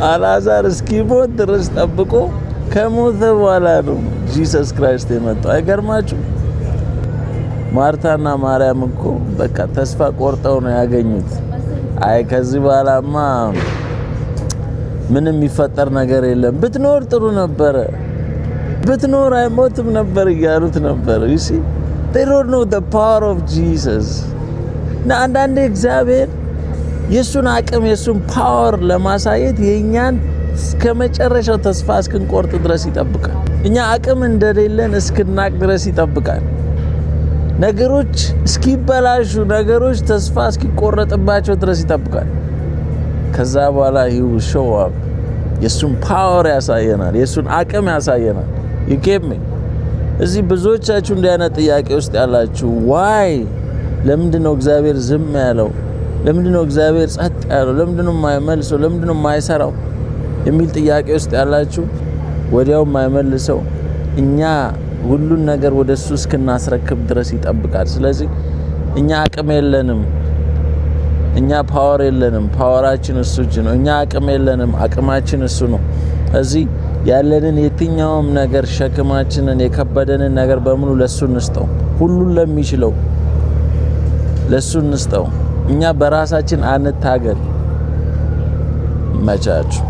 አልዓዛር እስኪሞት ድረስ ጠብቆ ከሞተ በኋላ ነው ጂሰስ ክራይስት የመጣው። አይገርማችሁ? ማርታና ማርያም እኮ በቃ ተስፋ ቆርጠው ነው ያገኙት። አይ ከዚህ በኋላማ ምንም የሚፈጠር ነገር የለም፣ ብትኖር ጥሩ ነበረ፣ ብትኖር አይሞትም ነበር እያሉት ነበር። you see they don't know the power of Jesus። እና አንዳንዴ እግዚአብሔር የሱን አቅም የሱን ፓወር ለማሳየት የኛን እስከመጨረሻው ተስፋ እስክንቆርጥ ድረስ ይጠብቃል። እኛ አቅም እንደሌለን እስክናቅ ድረስ ይጠብቃል። ነገሮች እስኪበላሹ፣ ነገሮች ተስፋ እስኪቆረጥባቸው ድረስ ይጠብቃል። ከዛ በኋላ he will show up። የሱን ፓወር ያሳየናል፣ የሱን አቅም ያሳየናል። you get me? እዚህ ብዙዎቻችሁ እንዲህ አይነት ጥያቄ ውስጥ ያላችሁ why ለምንድነው እግዚአብሔር ዝም ያለው? ለምንድነው እግዚአብሔር ጸጥ ያለው? ለምንድነው የማይመልሰው? ለምንድነው የማይሰራው የሚል ጥያቄ ውስጥ ያላችሁ ወዲያው የማይመልሰው እኛ ሁሉን ነገር ወደሱ እስክናስረክብ ድረስ ይጠብቃል። ስለዚህ እኛ አቅም የለንም፣ እኛ ፓወር የለንም፣ ፓወራችን እሱ እጅ ነው። እኛ አቅም የለንም፣ አቅማችን እሱ ነው። እዚህ ያለንን የትኛውም ነገር ሸክማችንን የከበደንን ነገር በሙሉ ለሱ እንስጠው። ሁሉን ለሚችለው ለሱ እንስጠው። እኛ በራሳችን አንታገል። መቻችሁ